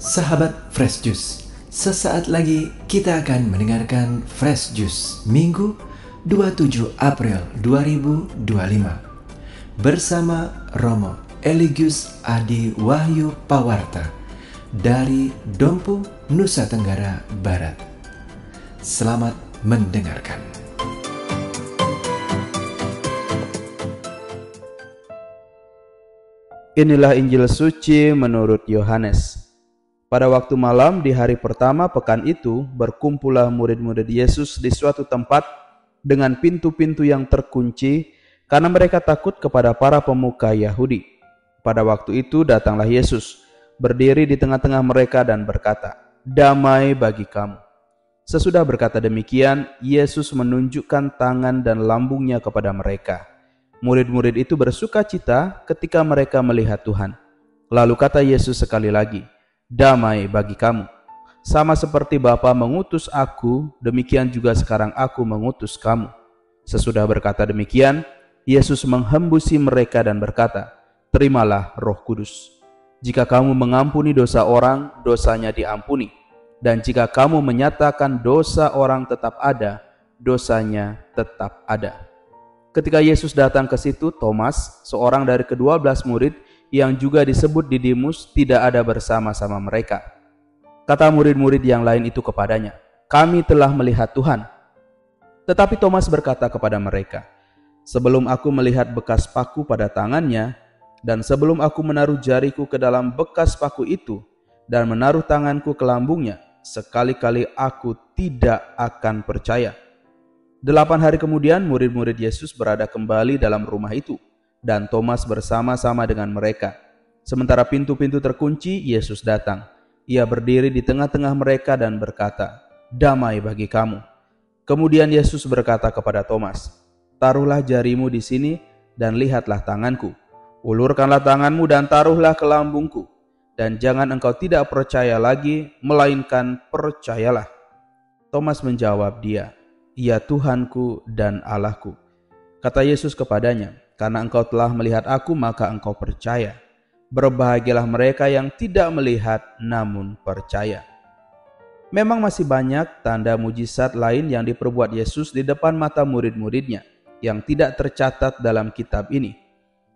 Sahabat Fresh Juice, sesaat lagi kita akan mendengarkan Fresh Juice Minggu 27 April 2025 bersama Romo Eligius Adi Wahyu Pawarta dari Dompu, Nusa Tenggara Barat. Selamat mendengarkan. Inilah Injil suci menurut Yohanes. Pada waktu malam di hari pertama pekan itu, berkumpullah murid-murid Yesus di suatu tempat dengan pintu-pintu yang terkunci karena mereka takut kepada para pemuka Yahudi. Pada waktu itu datanglah Yesus, berdiri di tengah-tengah mereka dan berkata, "Damai bagi kamu." Sesudah berkata demikian, Yesus menunjukkan tangan dan lambungnya kepada mereka. Murid-murid itu bersuka cita ketika mereka melihat Tuhan. Lalu kata Yesus sekali lagi, "Damai bagi kamu. Sama seperti Bapa mengutus aku, demikian juga sekarang aku mengutus kamu." Sesudah berkata demikian, Yesus menghembusi mereka dan berkata, "Terimalah Roh Kudus. Jika kamu mengampuni dosa orang, dosanya diampuni. Dan jika kamu menyatakan dosa orang tetap ada, dosanya tetap ada." Ketika Yesus datang ke situ, Thomas, seorang dari ke-12 murid yang juga disebut Didimus, tidak ada bersama-sama mereka. Kata murid-murid yang lain itu kepadanya, "Kami telah melihat Tuhan." Tetapi Thomas berkata kepada mereka, "Sebelum aku melihat bekas paku pada tangannya, dan sebelum aku menaruh jariku ke dalam bekas paku itu, dan menaruh tanganku ke lambungnya, sekali-kali aku tidak akan percaya." 8 hari kemudian murid-murid Yesus berada kembali dalam rumah itu, dan Thomas bersama-sama dengan mereka. Sementara pintu-pintu terkunci, Yesus datang. Ia berdiri di tengah-tengah mereka dan berkata, "Damai bagi kamu." Kemudian Yesus berkata kepada Thomas, "Taruhlah jarimu di sini dan lihatlah tanganku. Ulurkanlah tanganmu dan taruhlah ke lambungku. Dan jangan engkau tidak percaya lagi, melainkan percayalah." Thomas menjawab dia, "Ya Tuhanku dan Allahku." Kata Yesus kepadanya, "Karena engkau telah melihat aku, maka engkau percaya. Berbahagialah mereka yang tidak melihat namun percaya." Memang masih banyak tanda mujizat lain yang diperbuat Yesus di depan mata murid-muridnya yang tidak tercatat dalam kitab ini.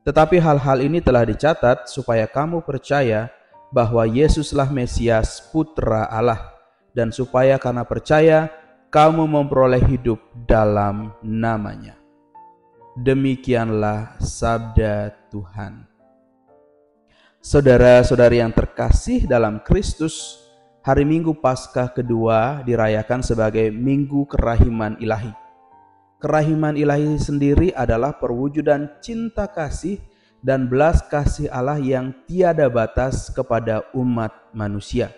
Tetapi hal-hal ini telah dicatat supaya kamu percaya bahwa Yesuslah Mesias, Putra Allah, dan supaya karena percaya kamu memperoleh hidup dalam namanya. Demikianlah sabda Tuhan. Saudara-saudari yang terkasih dalam Kristus, hari Minggu Paskah kedua dirayakan sebagai Minggu Kerahiman Ilahi. Kerahiman Ilahi sendiri adalah perwujudan cinta kasih dan belas kasih Allah yang tiada batas kepada umat manusia.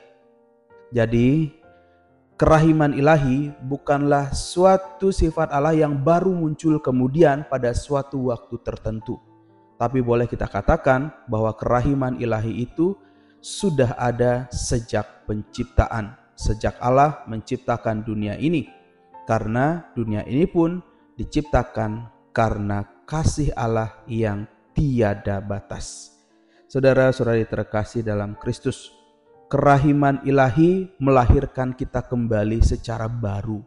Jadi, kerahiman ilahi bukanlah suatu sifat Allah yang baru muncul kemudian pada suatu waktu tertentu. Tapi boleh kita katakan bahwa kerahiman ilahi itu sudah ada sejak penciptaan. Sejak Allah menciptakan dunia ini. Karena dunia ini pun diciptakan karena kasih Allah yang tiada batas. Saudara-saudari terkasih dalam Kristus, kerahiman ilahi melahirkan kita kembali secara baru.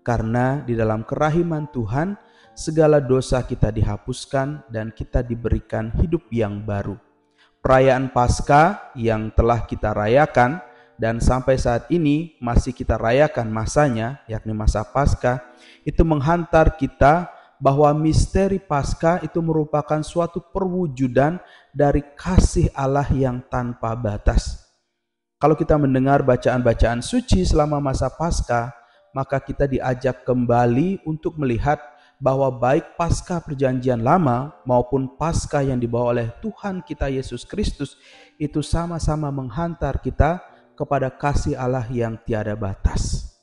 Karena di dalam kerahiman Tuhan, segala dosa kita dihapuskan dan kita diberikan hidup yang baru. Perayaan Paskah yang telah kita rayakan dan sampai saat ini masih kita rayakan masanya, yakni masa Paskah, itu menghantar kita bahwa misteri Paskah itu merupakan suatu perwujudan dari kasih Allah yang tanpa batas. Kalau kita mendengar bacaan-bacaan suci selama masa Paskah, maka kita diajak kembali untuk melihat bahwa baik Paskah Perjanjian Lama maupun Paskah yang dibawa oleh Tuhan kita Yesus Kristus itu sama-sama menghantar kita kepada kasih Allah yang tiada batas.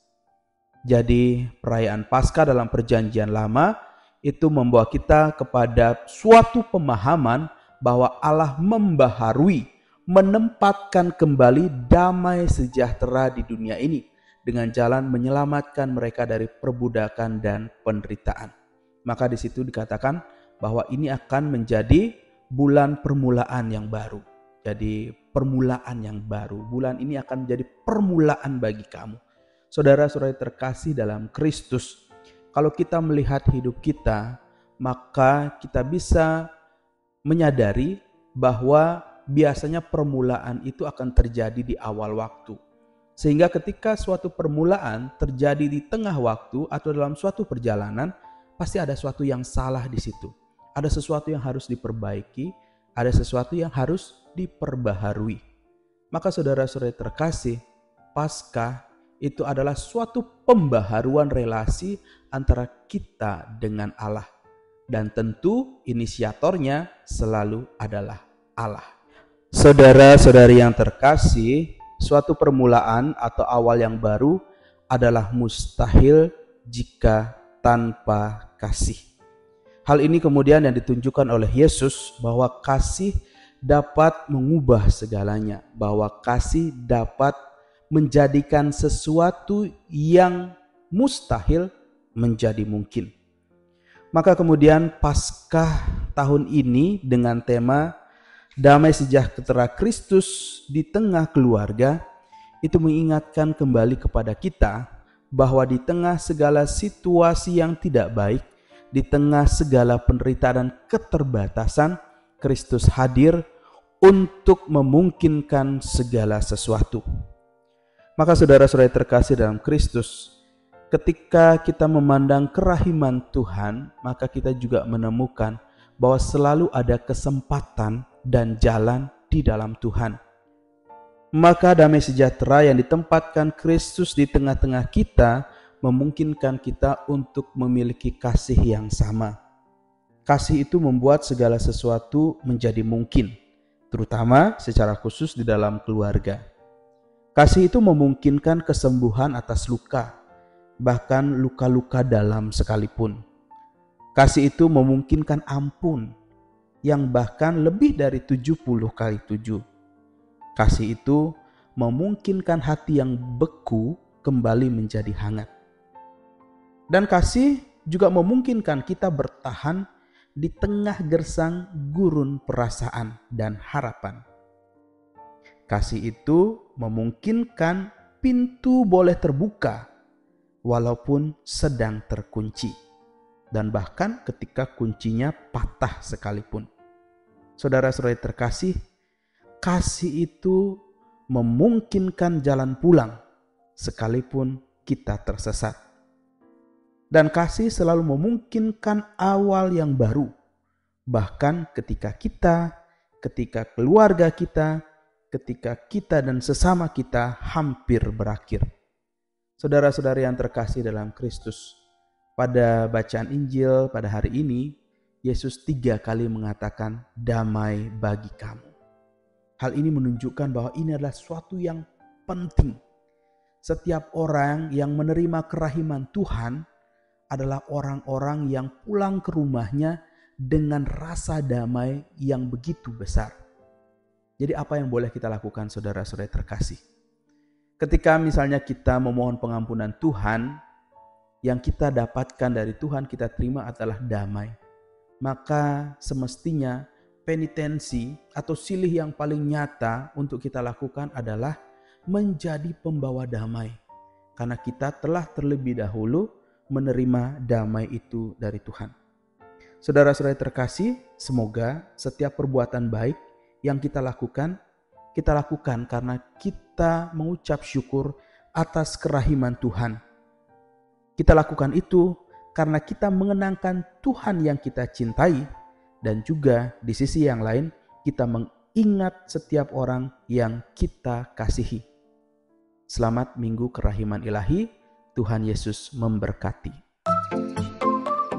Jadi perayaan Paskah dalam Perjanjian Lama itu membawa kita kepada suatu pemahaman bahwa Allah membaharui, menempatkan kembali damai sejahtera di dunia ini dengan jalan menyelamatkan mereka dari perbudakan dan penderitaan. Maka di situ dikatakan bahwa ini akan menjadi bulan permulaan yang baru. Jadi permulaan yang baru. Bulan ini akan menjadi permulaan bagi kamu. Saudara-saudara terkasih dalam Kristus, kalau kita melihat hidup kita, maka kita bisa menyadari bahwa biasanya permulaan itu akan terjadi di awal waktu. Sehingga ketika suatu permulaan terjadi di tengah waktu atau dalam suatu perjalanan, pasti ada sesuatu yang salah di situ. Ada sesuatu yang harus diperbaiki, ada sesuatu yang harus diperbaharui. Maka saudara-saudara terkasih, Paskah itu adalah suatu pembaharuan relasi antara kita dengan Allah. Dan tentu inisiatornya selalu adalah Allah. Saudara-saudari yang terkasih, suatu permulaan atau awal yang baru adalah mustahil jika tanpa kasih. Hal ini kemudian yang ditunjukkan oleh Yesus bahwa kasih dapat mengubah segalanya, bahwa kasih dapat menjadikan sesuatu yang mustahil menjadi mungkin. Maka kemudian Paskah tahun ini dengan tema Damai Sejahtera Kristus di tengah keluarga itu mengingatkan kembali kepada kita bahwa di tengah segala situasi yang tidak baik, di tengah segala penderitaan dan keterbatasan, Kristus hadir untuk memungkinkan segala sesuatu. Maka saudara-saudara terkasih dalam Kristus, ketika kita memandang kerahiman Tuhan, maka kita juga menemukan bahwa selalu ada kesempatan dan jalan di dalam Tuhan. Maka damai sejahtera yang ditempatkan Kristus di tengah-tengah kita memungkinkan kita untuk memiliki kasih yang sama. Kasih itu membuat segala sesuatu menjadi mungkin, terutama secara khusus di dalam keluarga. Kasih itu memungkinkan kesembuhan atas luka, bahkan luka-luka dalam sekalipun. Kasih itu memungkinkan ampun, yang bahkan lebih dari 70 kali 7. Kasih itu memungkinkan hati yang beku kembali menjadi hangat. Dan kasih juga memungkinkan kita bertahan di tengah gersang gurun perasaan dan harapan. Kasih itu memungkinkan pintu boleh terbuka walaupun sedang terkunci, dan bahkan ketika kuncinya patah sekalipun. Saudara-saudari terkasih, kasih itu memungkinkan jalan pulang sekalipun kita tersesat. Dan kasih selalu memungkinkan awal yang baru, bahkan ketika keluarga kita, ketika kita dan sesama kita hampir berakhir. Saudara-saudari yang terkasih dalam Kristus, pada bacaan Injil pada hari ini, Yesus 3 kali mengatakan damai bagi kamu. Hal ini menunjukkan bahwa ini adalah suatu yang penting. Setiap orang yang menerima kerahiman Tuhan adalah orang-orang yang pulang ke rumahnya dengan rasa damai yang begitu besar. Jadi apa yang boleh kita lakukan saudara-saudara terkasih? Ketika misalnya kita memohon pengampunan Tuhan, yang kita dapatkan dari Tuhan kita terima adalah damai. Maka semestinya penitensi atau silih yang paling nyata untuk kita lakukan adalah menjadi pembawa damai. Karena kita telah terlebih dahulu menerima damai itu dari Tuhan. Saudara-saudara terkasih, semoga setiap perbuatan baik yang kita lakukan karena kita mengucap syukur atas kerahiman Tuhan. Kita lakukan itu karena kita mengenangkan Tuhan yang kita cintai, dan juga di sisi yang lain kita mengingat setiap orang yang kita kasihi. Selamat Minggu Kerahiman Ilahi. Tuhan Yesus memberkati.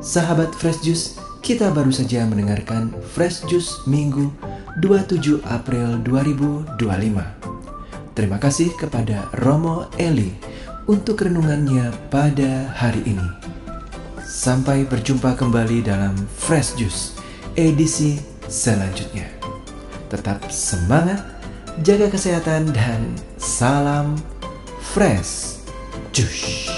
Sahabat Fresh Juice, kita baru saja mendengarkan Fresh Juice Minggu 27 April 2025. Terima kasih kepada Romo Eli untuk renungannya pada hari ini. Sampai berjumpa kembali dalam Fresh Juice edisi selanjutnya. Tetap semangat, jaga kesehatan, dan salam Fresh Juice.